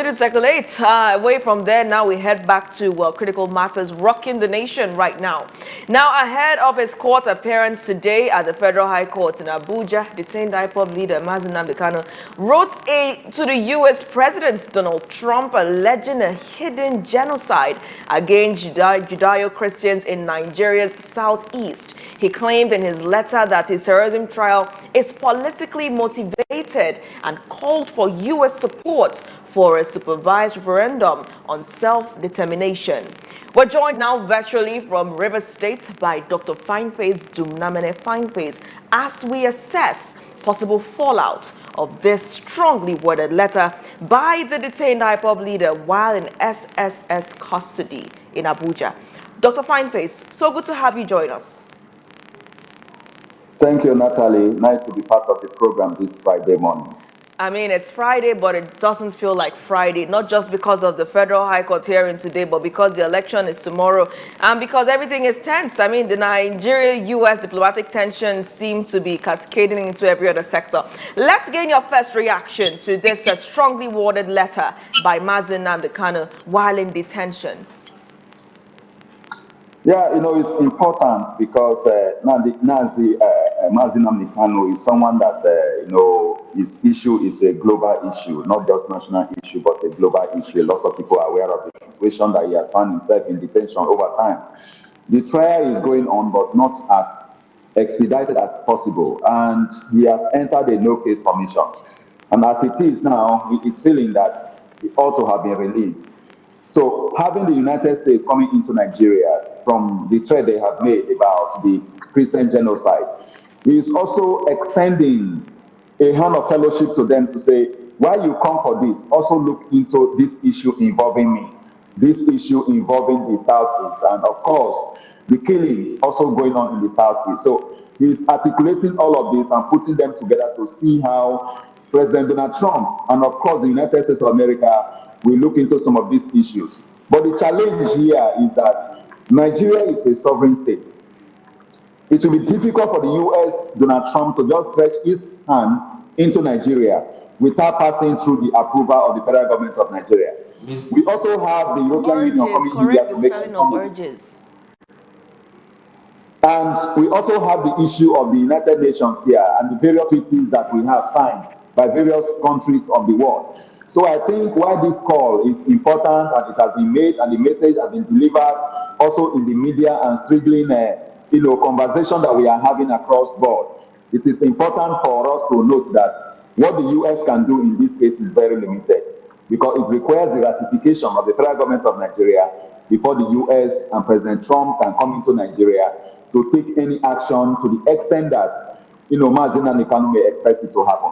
It's Escalate. Away from there, now we head back to critical matters rocking the nation right now. Now, ahead of his court appearance today at the Federal High Court in Abuja, detained IPOB leader Mazi Nnamdi Kanu wrote to the U.S. President Donald Trump alleging a hidden genocide against Judeo-Christians in Nigeria's southeast. He claimed in his letter that his terrorism trial is politically motivated and called for U.S. support for a supervised referendum on self-determination. We're joined now virtually from Rivers State by Dr. Fineface as we assess possible fallout of this strongly worded letter by the detained IPOB leader while in SSS custody in Abuja. Dr. Fineface, so good to have you join us. Thank you, Natalie. Nice to be part of the program this Friday morning. I mean, it's Friday, but it doesn't feel like Friday, not just because of the Federal High Court hearing today, but because the election is tomorrow and because everything is tense. I mean, the Nigeria-U.S. diplomatic tensions seem to be cascading into every other sector. Let's gain your first reaction to this strongly worded letter by Mazi Nnamdi Kanu while in detention. Yeah, it's important because Mazi Nnamdi Kanu is someone that, his issue is a global issue, not just national issue, but a global issue. Lots of people are aware of the situation that he has found himself in detention over time. The trial is going on, but not as expedited as possible, and he has entered a no-case submission. And as it is now, he is feeling that he ought to have been released. So having the United States coming into Nigeria from the threat they have made about the Christian genocide is also extending a hand of fellowship to them to say, while you come for this, also look into this issue involving me, this issue involving the Southeast, and of course, the killings also going on in the Southeast. So he's articulating all of this and putting them together to see how President Donald Trump and of course the United States of America will look into some of these issues. But the challenge here is that Nigeria is a sovereign state. It will be difficult for the U.S. Donald Trump to just stretch his hand into Nigeria without passing through the approval of the federal government of Nigeria. We also have the European Union coming here to make urges. And we also have the issue of the United Nations here and the various treaties that we have signed by various countries of the world. So I think why this call is important and it has been made and the message has been delivered also in the media and triggering conversation that we are having across board. It is important for us to note that what the U.S. can do in this case is very limited because it requires the ratification of the federal government of Nigeria before the U.S. and President Trump can come into Nigeria to take any action to the extent that, Mazi Nnamdi Kanu may expect it to happen.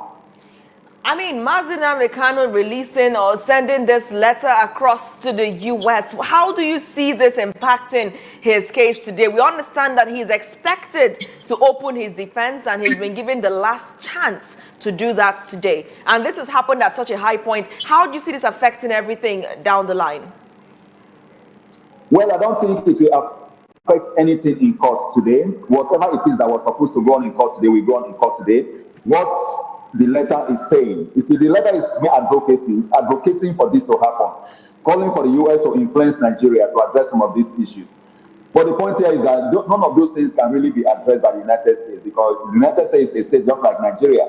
I mean, Mazi Nnamdi Kanu releasing or sending this letter across to the U.S. How do you see this impacting his case today? We understand that he's expected to open his defense and he's been given the last chance to do that today. And this has happened at such a high point. How do you see this affecting everything down the line? Well, I don't think it will affect anything in court today. Whatever it is that was supposed to go on in court today will go on in court today. What the letter is saying, the letter is mere advocacy, it's advocating for this to happen, calling for the U.S. to influence Nigeria to address some of these issues. But the point here is that none of those things can really be addressed by the United States because the United States is a state just like Nigeria,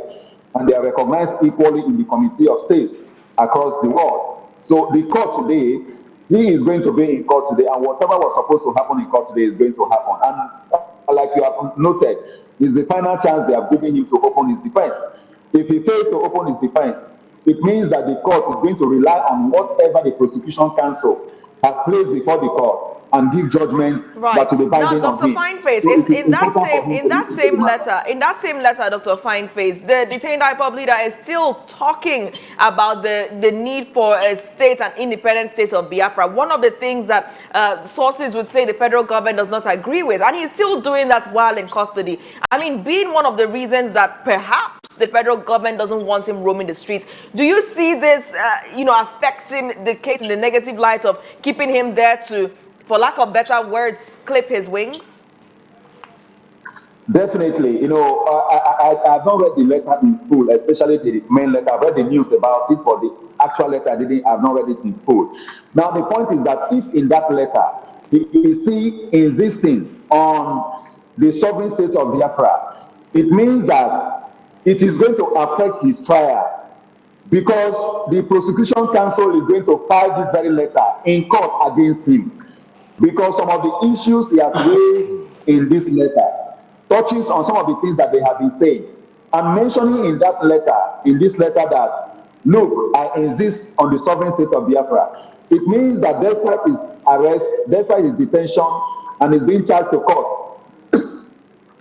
and they are recognized equally in the Committee of States across the world. So the court today, he is going to be in court today, and whatever was supposed to happen in court today is going to happen. And like you have noted, is the final chance they have given him to open his defense. If he fails to open his defense, it means that the court is going to rely on whatever the prosecution counsel has placed before the court and give judgment that will be binding on him. Now, Dr. Fineface, in that same letter, Dr. Fineface, the detained IPOB leader is still talking about the need for a state, an independent state of Biafra. One of the things that sources would say the federal government does not agree with, and he's still doing that while in custody. I mean, being one of the reasons that perhaps the federal government doesn't want him roaming the streets. Do you see this, affecting the case in the negative light of keeping him there to, for lack of better words, clip his wings? Definitely, I have not read the letter in full, especially the main letter. I've read the news about it, but the actual letter I've not read it in full. Now, the point is that if in that letter he is insisting on the sovereign state of Biafra, it means that it is going to affect his trial because the prosecution counsel is going to file this very letter in court against him because some of the issues he has raised in this letter touches on some of the things that they have been saying. I'm mentioning in this letter that, look, I insist on the sovereign state of Biafra. It means that despite his arrest, despite his detention, and is being charged to court,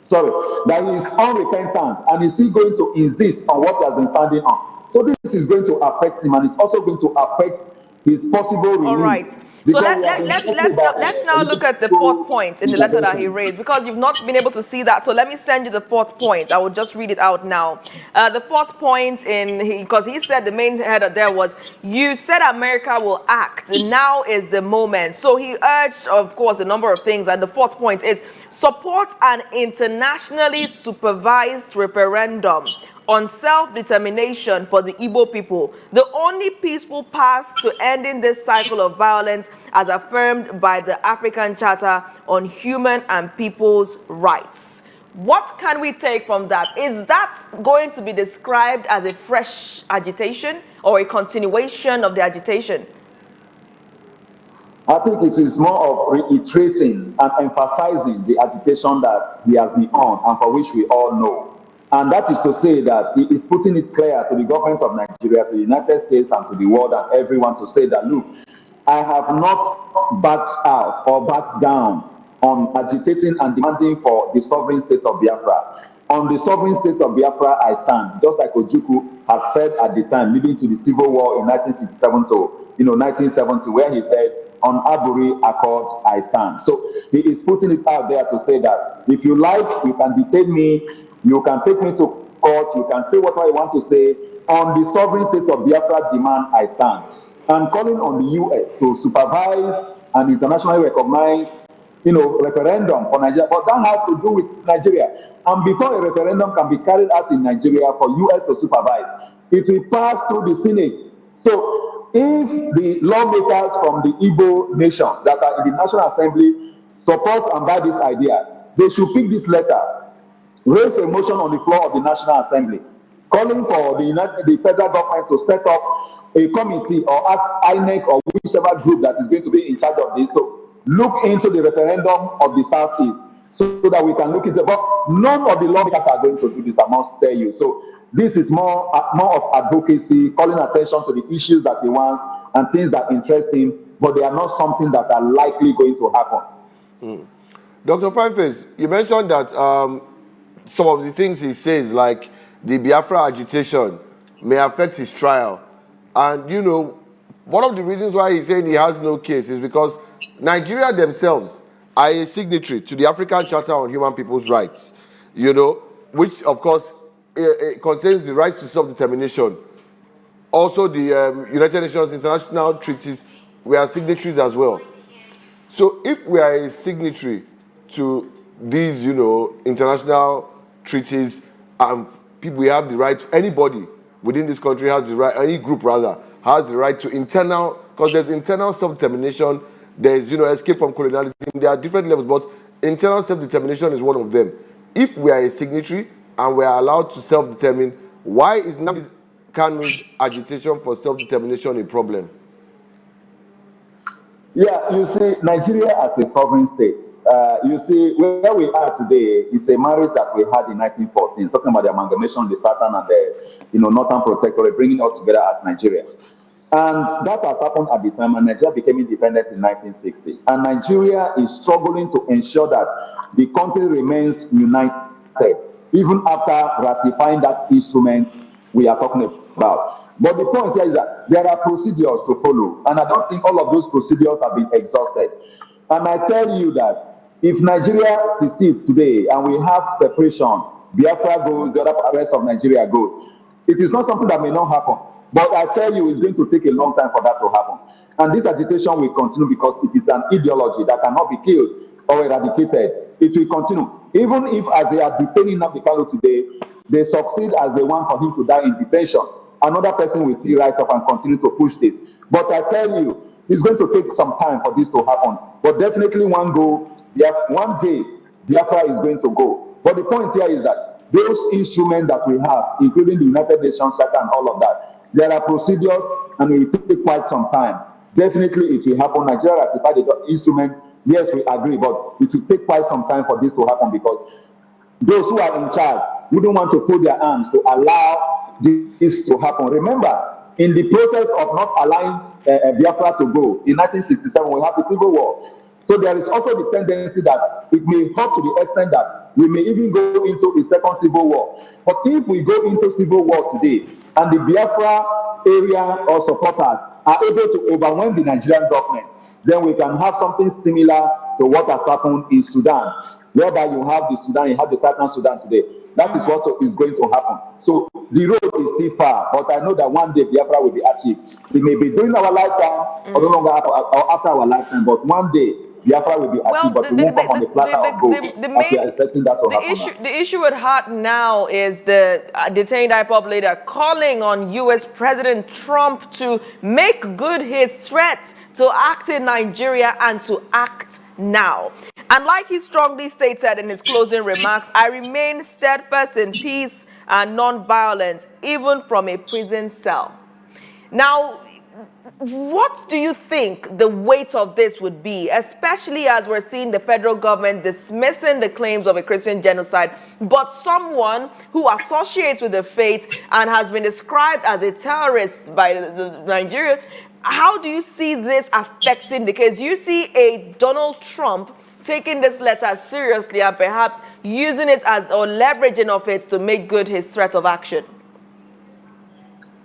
sorry, that he is unrepentant and is still going to insist on what he has been standing on. So this is going to affect him, and it's also going to affect his possible All release. right. So Because we have been talking about let's now look at the fourth point in the letter that he raised, because you've not been able to see that. So let me send you the fourth point. I will just read it out now. The fourth point because he said the main header there was, you said America will act. Now is the moment. So he urged, of course, a number of things, and the fourth point is support an internationally supervised referendum on self-determination for the Igbo people, the only peaceful path to ending this cycle of violence as affirmed by the African Charter on Human and People's Rights. What can we take from that? Is that going to be described as a fresh agitation or a continuation of the agitation? I think it is more of reiterating and emphasizing the agitation that he has been on and for which we all know. And that is to say that he is putting it clear to the government of Nigeria, to the United States, and to the world and everyone to say that, look, I have not backed out or backed down on agitating and demanding for the sovereign state of Biafra. On the sovereign state of Biafra, I stand, just like Ojukwu had said at the time leading to the civil war in 1967 to 1970, where he said, on Aburi Accord, I stand. So he is putting it out there to say that if you like, you can detain me, you can take me to court, you can say whatever you want to say. On the sovereign state of Biafra demand, I stand. And calling on the US to supervise and internationally recognize referendum for Nigeria, but that has to do with Nigeria. And before a referendum can be carried out in Nigeria for US to supervise, it will pass through the Senate. So if the lawmakers from the Igbo nation that are in the National Assembly support and buy this idea, they should pick this letter, raise a motion on the floor of the National Assembly, calling for the federal government to set up a committee or ask INEC or whichever group that is going to be in charge of this. So look into the referendum of the Southeast so that we can look into it. But none of the lawmakers are going to do this, I must tell you. So this is more of advocacy, calling attention to the issues that they want and things that interest him, but they are not something that are likely going to happen. Dr. Fineface, you mentioned that some of the things he says, like the Biafra agitation, may affect his trial. And, one of the reasons why he's saying he has no case is because Nigeria themselves are a signatory to the African Charter on Human People's Rights, which, of course, it contains the right to self-determination. Also, the United Nations international treaties, we are signatories as well. So if we are a signatory to these, international treaties, we have the right, anybody within this country has the right, any group rather, has the right to because there's internal self-determination, there's, escape from colonialism, there are different levels, but internal self-determination is one of them. If we are a signatory and we are allowed to self-determine, why is Nnamdi Kanu's agitation for self-determination a problem? Yeah, you see, Nigeria as a sovereign state, you see, where we are today is a marriage that we had in 1914, talking about the amalgamation of the Southern and the Northern Protectorate, bringing it all together as Nigeria. And that has happened at the time, and Nigeria became independent in 1960. And Nigeria is struggling to ensure that the country remains united, even after ratifying that instrument we are talking about. But the point here is that there are procedures to follow, and I don't think all of those procedures have been exhausted. And I tell you that if Nigeria secedes today and we have separation, Biafra goes, the other rest of Nigeria goes, it is not something that may not happen. But I tell you, it's going to take a long time for that to happen. And this agitation will continue because it is an ideology that cannot be killed or eradicated. It will continue. Even if, as they are detaining Nnamdi Kanu today, they succeed as they want for him to die in detention, another person will still rise up and continue to push it. But I tell you, it's going to take some time for this to happen. But definitely one day, Biafra is going to go. But the point here is that those instruments that we have, including the United Nations Charter and all of that, there are procedures and it will take quite some time. Definitely it will happen. Nigeria ratified the instrument. Yes, we agree, but it will take quite some time for this to happen because those who are in charge wouldn't want to put their hands to allow this to happen. Remember, in the process of not allowing Biafra to go, in 1967, we have the Civil War. So there is also the tendency that it may come to the extent that we may even go into a second Civil War. But if we go into Civil War today, and the Biafra area or supporters are able to overwhelm the Nigerian government, then we can have something similar to what has happened in Sudan, whereby you have the Sudan, you have the Southern Sudan today. That is what is going to happen. So the road is still far, but I know that one day Biafra will be achieved. It may be during our lifetime or no longer after our lifetime, but one day Biafra will be achieved, but it won't come on the platter of gold as we are expecting that to happen. The issue at heart now is the detained IPOB leader calling on U.S. President Trump to make good his threat to act in Nigeria and to act now. And like he strongly stated in his closing remarks, I remain steadfast in peace and non-violence, even from a prison cell. Now, what do you think the weight of this would be, especially as we're seeing the federal government dismissing the claims of a Christian genocide, but someone who associates with the faith and has been described as a terrorist by the Nigeria? How do you see this affecting the case? You see a Donald Trump taking this letter seriously and perhaps using it as or leveraging of it to make good his threat of action?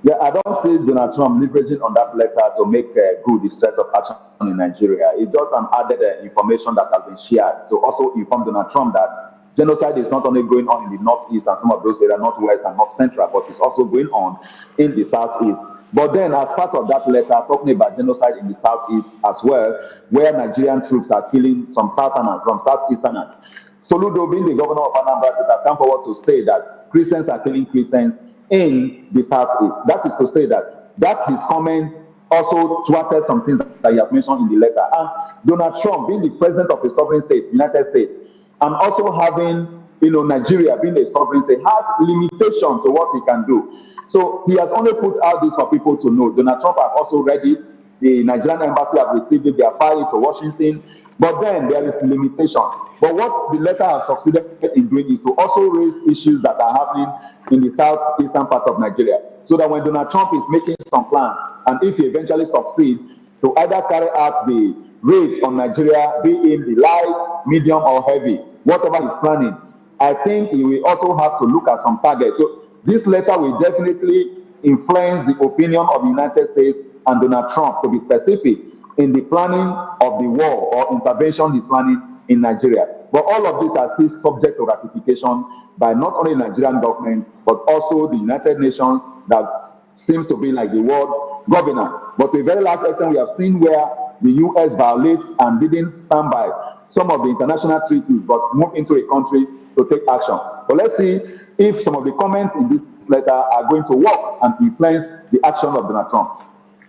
Yeah, I don't see Donald Trump leveraging on that letter to make good his threat of action in Nigeria. It's just an added information that has been shared to also inform Donald Trump that genocide is not only going on in the northeast and some of those areas, northwest and north central, but it's also going on in the southeast. But then, as part of that letter, talking about genocide in the southeast as well, where Nigerian troops are killing some southerners from southeasterners. Soludo, being the governor of Anambra, has come forward to say that Christians are killing Christians in the southeast. That is to say that his comment also thwarted some things that you have mentioned in the letter. And Donald Trump, being the president of a sovereign state, United States, and also having Nigeria being a sovereign state, has limitations to what he can do. So he has only put out this for people to know. Donald Trump has also read it. The Nigerian embassy have received it. They are filing to Washington. But then there is limitation. But what the letter has succeeded in doing is to also raise issues that are happening in the southeastern part of Nigeria. So that when Donald Trump is making some plans, and if he eventually succeeds to either carry out the raid on Nigeria, be in the light, medium, or heavy, whatever he's planning, I think he will also have to look at some targets. So this letter will definitely influence the opinion of the United States and Donald Trump, to be specific, in the planning of the war or intervention he's planning in Nigeria. But all of these are still subject to ratification by not only the Nigerian government, but also the United Nations that seems to be like the world governor. But to a very large extent, we have seen where the U.S. violates and didn't stand by some of the international treaties, but moved into a country to take action. But let's see if some of the comments in this letter are going to work and influence the action of Donald Trump.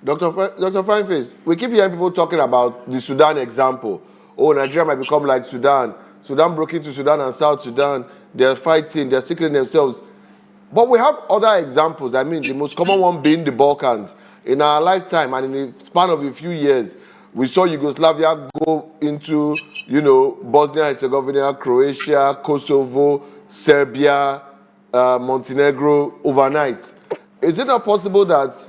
Dr. Fineface, we keep hearing people talking about the Sudan example. Oh, Nigeria might become like Sudan. Sudan broke into Sudan and South Sudan. They're fighting, they're sickling themselves. But we have other examples. I mean, the most common one being the Balkans. In our lifetime and in the span of a few years, we saw Yugoslavia go into, Bosnia and Herzegovina, Croatia, Kosovo, Serbia, Montenegro overnight. Is it not possible that,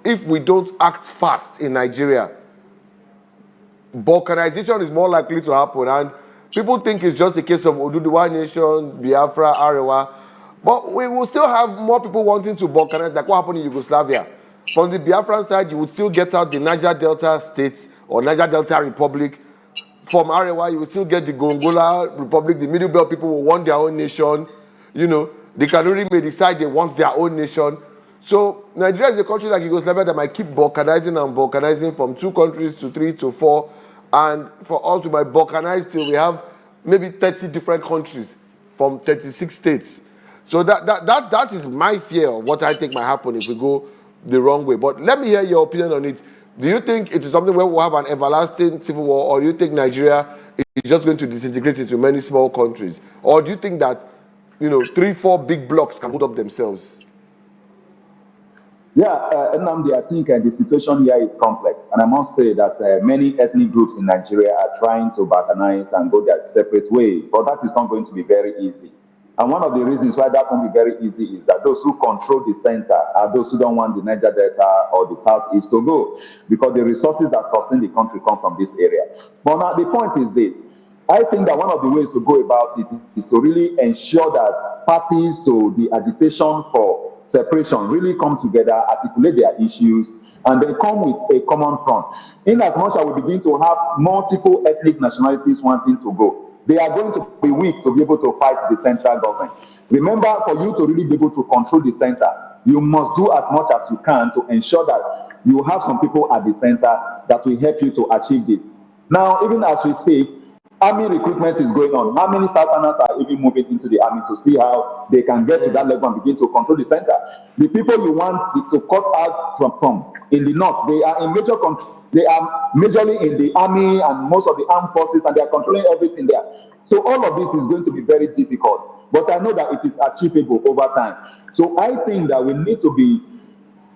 if we don't act fast in Nigeria, Balkanization is more likely to happen? And people think it's just a case of Oduduwa Nation, Biafra, Arewa. But we will still have more people wanting to Balkanize, like what happened in Yugoslavia. From the Biafran side, you would still get out the Niger Delta states or Niger Delta Republic. From Arewa, you will still get the Gongola Republic. The Middle Belt people will want their own nation. The Kanuri may decide they want their own nation. So Nigeria is a country like Yugoslavia that might keep Balkanizing and Balkanizing from 2 countries to 3 to 4. And for us, we might Balkanize till we have maybe 30 different countries from 36 states. So that is my fear of what I think might happen if we go the wrong way. But let me hear your opinion on it. Do you think it is something where we'll have an everlasting civil war, or do you think Nigeria is just going to disintegrate into many small countries? Or do you think that, 3-4 big blocks can hold up themselves? Yeah, Nnamdi, I think the situation here is complex. And I must say that many ethnic groups in Nigeria are trying to balkanize and go their separate way. But that is not going to be very easy. And one of the reasons why that won't be very easy is that those who control the center are those who don't want the Niger Delta or the Southeast to go, because the resources that sustain the country come from this area. But now the point is this. I think that one of the ways to go about it is to really ensure that parties to the agitation for separation really come together, articulate their issues, and then come with a common front. In as much as we begin to have multiple ethnic nationalities wanting to go, they are going to be weak to be able to fight the central government. Remember, for you to really be able to control the center, you must do as much as you can to ensure that you have some people at the center that will help you to achieve it. Now, even as we speak, army recruitment is going on. How many Southerners are even moving into the army to see how they can get to that level and begin to control the center? The people you want to cut out from in the north, they are in major control. They are majorly in the army and most of the armed forces, and they are controlling everything there. So all of this is going to be very difficult. But I know that it is achievable over time. So I think that we need to be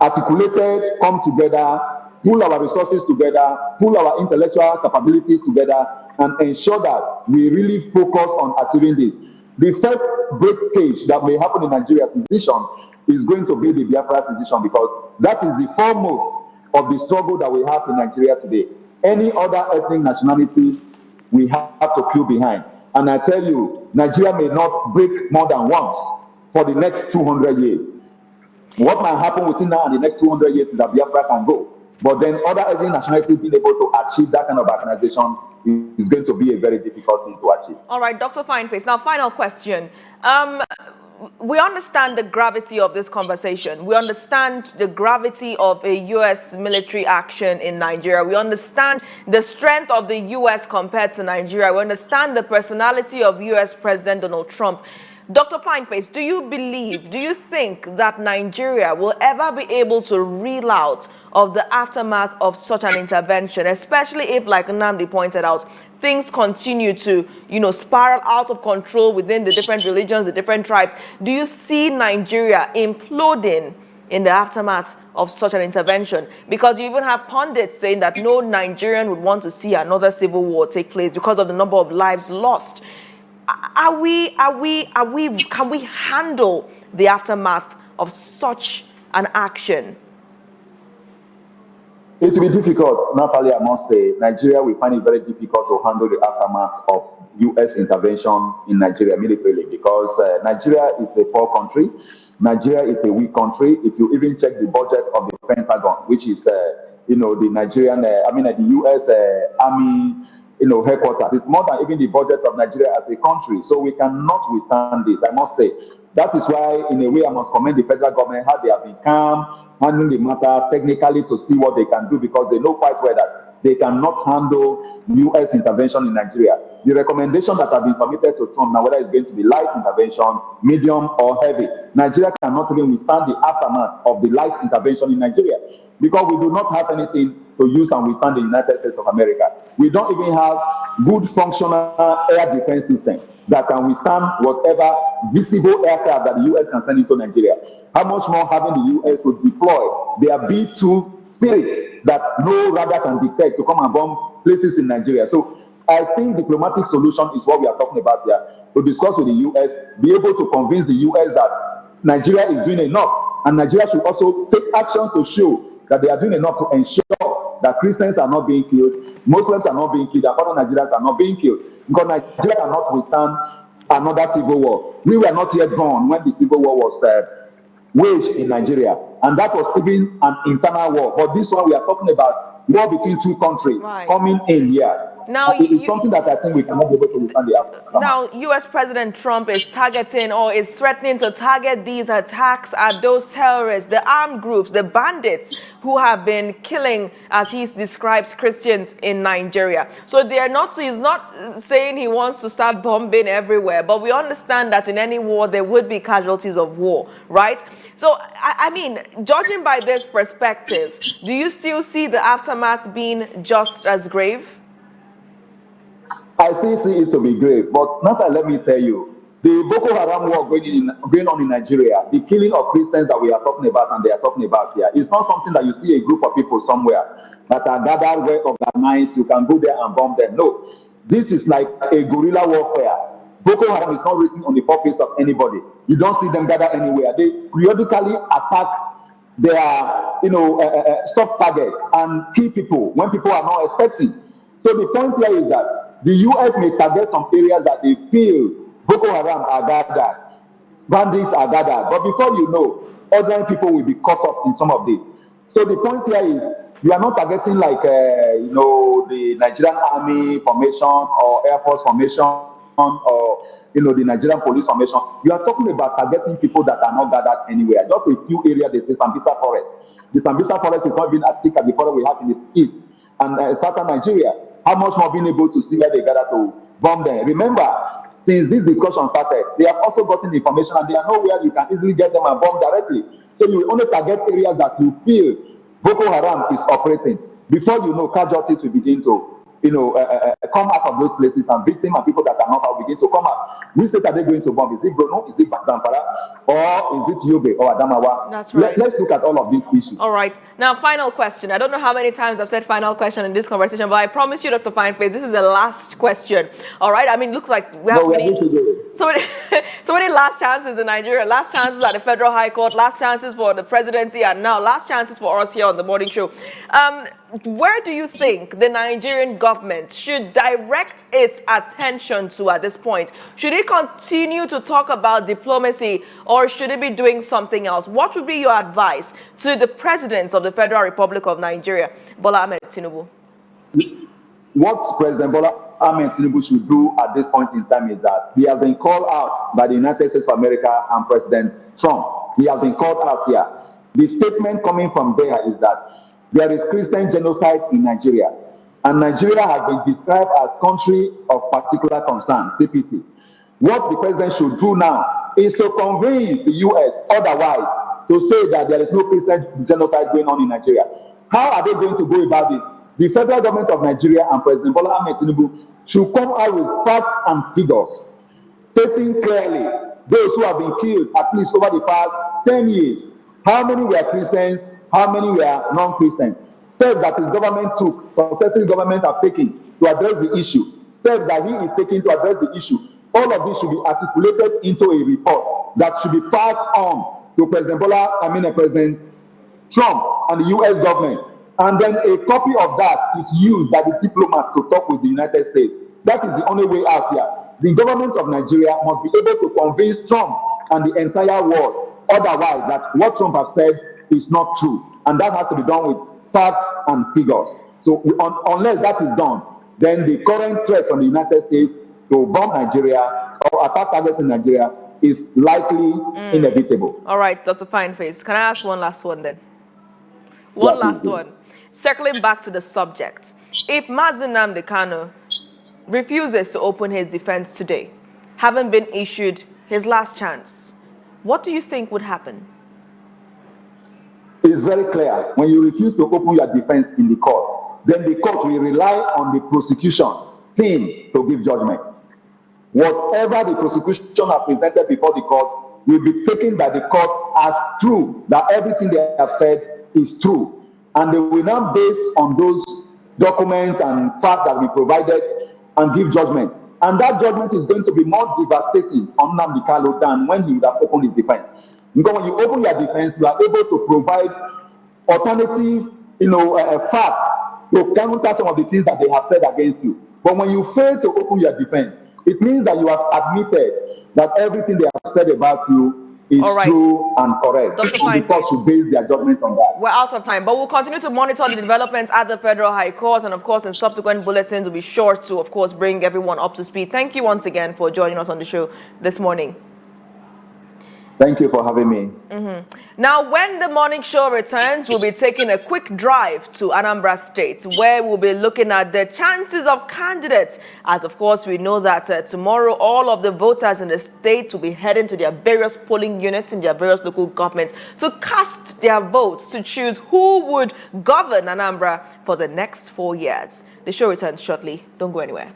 articulated, come together, pull our resources together, pull our intellectual capabilities together, and ensure that we really focus on achieving this. The first breakage that may happen in Nigeria's decision is going to be the Biafra decision, because that is the foremost of the struggle that we have in Nigeria today. Any other ethnic nationality we have to queue behind. And I tell you, Nigeria may not break more than once for the next 200 years. What might happen within now and the next 200 years is that Biafra can go. But then other ethnic nationalities being able to achieve that kind of organization is going to be a very difficult thing to achieve. All right, Dr. Fineface. Now, final question. We understand the gravity of this conversation. We understand the gravity of a U.S. military action in Nigeria. We understand the strength of the U.S. compared to Nigeria. We understand the personality of U.S. President Donald Trump. Dr. Fineface, do you think that Nigeria will ever be able to reel out of the aftermath of such an intervention, especially if, like Nnamdi pointed out, things continue to, spiral out of control within the different religions, the different tribes? Do you see Nigeria imploding in the aftermath of such an intervention? Because you even have pundits saying that no Nigerian would want to see another civil war take place because of the number of lives lost. Can we handle the aftermath of such an action? It will be difficult, Natalie, I must say. Nigeria will find it very difficult to handle the aftermath of U.S. intervention in Nigeria militarily, because Nigeria is a poor country. Nigeria is a weak country. If you even check the budget of the Pentagon, which is, the Nigerian, the U.S. Army, headquarters, it's more than even the budget of Nigeria as a country. So we cannot withstand it, I must say. That is why, in a way, I must commend the federal government, how they have been calm, handling the matter technically to see what they can do, because they know quite well that they cannot handle U.S. intervention in Nigeria. The recommendation that have been submitted to Trump now, whether it's going to be light intervention, medium, or heavy, Nigeria cannot even withstand the aftermath of the light intervention in Nigeria, because we do not have anything to use and withstand the United States of America. We don't even have good functional air defense system that can withstand whatever visible aircraft that the U.S. can send into Nigeria. How much more having the U.S. to deploy their B-2 spirits that no radar can detect to come and bomb places in Nigeria? So I think diplomatic solution is what we are talking about here, to discuss with the U.S., be able to convince the U.S. that Nigeria is doing enough, and Nigeria should also take action to show that they are doing enough to ensure that Christians are not being killed, Muslims are not being killed, and other Nigerians are not being killed. Because Nigeria cannot withstand another civil war. We were not yet born when the civil war was waged in Nigeria, and that was even an internal war. But this one we are talking about war between two countries Right. coming in here. Now, It is something that I think we cannot be able to withstand the aftermath. now, U.S. President Trump is targeting or is threatening to target these attacks at those terrorists, the armed groups, the bandits who have been killing, as he describes, Christians in Nigeria. So he's not saying he wants to start bombing everywhere, but we understand that in any war there would be casualties of war, right? So, I mean, judging by this perspective, do you still see the aftermath being just as grave? I still see it to be grave, but not let me tell you, the Boko Haram war going on in Nigeria, the killing of Christians that we are talking about and they are talking about here, it's not something that you see a group of people somewhere that are gathered, well organized, you can go there and bomb them. No, this is like a guerrilla warfare. Boko Haram is not written on the face of anybody. You don't see them gather anywhere. They periodically attack their, soft targets and kill people when people are not expecting. So the point here is that the US may target some areas that they feel Boko Haram are gathered, bandits are gathered, but before you know, ordinary people will be caught up in some of this. So the point here is, you are not targeting like, the Nigerian Army formation or Air Force formation or, the Nigerian police formation. You are talking about targeting people that are not gathered anywhere. Just a few areas, they say Sambisa Forest. The Sambisa Forest is not even as thick as the forest we have in the east and southern Nigeria. How much more being able to see where they gather to bomb them? Remember, since this discussion started, they have also gotten information and they are nowhere you can easily get them and bomb directly. So you will only target areas that you feel Boko Haram is operating. Before you know, casualties will begin to come out of those places and victims and people that are not out begin to come out. Which state are they going to bomb? Is it Borno? Is it Zamfara? Or is it Yobe or Adamawa? That's right. Let's look at all of these issues. All right. Now, final question. I don't know how many times I've said final question in this conversation, but I promise you, Dr. Fineface, this is the last question. All right? I mean, looks like we have so many last chances in Nigeria, last chances at the Federal High Court, last chances for the presidency, and now last chances for us here on the morning show. Where do you think the Nigerian government should direct its attention to at this point? Should it continue to talk about diplomacy or should it be doing something else? What would be your advice to the President of the Federal Republic of Nigeria, Bola Ahmed Tinubu? What President Bola Ahmed Tinubu should do at this point in time is that he has been called out by the United States of America and President Trump. He has been called out here. The statement coming from there is that there is Christian genocide in Nigeria, and Nigeria has been described as country of particular concern, CPC. What the president should do now is to convince the US otherwise to say that there is no Christian genocide going on in Nigeria. How are they going to go about it? The federal government of Nigeria and President Bola Ahmed Tinubu should come out with facts and figures, stating clearly those who have been killed at least over the past 10 years. How many were Christians? How many were non-Christians? Steps that his government took, successive government have taken to address the issue. Steps that he is taking to address the issue. All of this should be articulated into a report that should be passed on to President President Trump and the US government. And then a copy of that is used by the diplomats to talk with the United States. That is the only way out here. The government of Nigeria must be able to convince Trump and the entire world otherwise that what Trump has said is not true. And that has to be done with facts and figures. So unless that is done, then the current threat from the United States to bomb Nigeria or attack targets in Nigeria is likely inevitable. All right, Dr. Fineface, can I ask one last one then? One last one. Circling back to the subject. If Mazi Nnamdi Kanu refuses to open his defense today, having been issued his last chance, what do you think would happen? It's very clear. When you refuse to open your defense in the court, then the court will rely on the prosecution team to give judgment. Whatever the prosecution has presented before the court will be taken by the court as true, that everything they have said is true. And they will now base on those documents and facts that we provided and give judgment. And that judgment is going to be more devastating on Nnamdi Kanu than when he would have opened his defense. Because when you open your defense, you are able to provide alternative, facts to counter some of the things that they have said against you. But when you fail to open your defense, it means that you have admitted that everything they have said about you is All right. true and correct. Dr. And the court Feinberg. should base their judgment on that. We're out of time, but we'll continue to monitor the developments at the Federal High Court, and of course in subsequent bulletins we'll be sure to, of course, bring everyone up to speed. Thank you once again for joining us on the show this morning. Thank you for having me. Now, when the morning show returns, we'll be taking a quick drive to Anambra State, where we'll be looking at the chances of candidates. As of course, we know that tomorrow, all of the voters in the state will be heading to their various polling units in their various local governments to cast their votes to choose who would govern Anambra for the next 4 years. The show returns shortly. Don't go anywhere.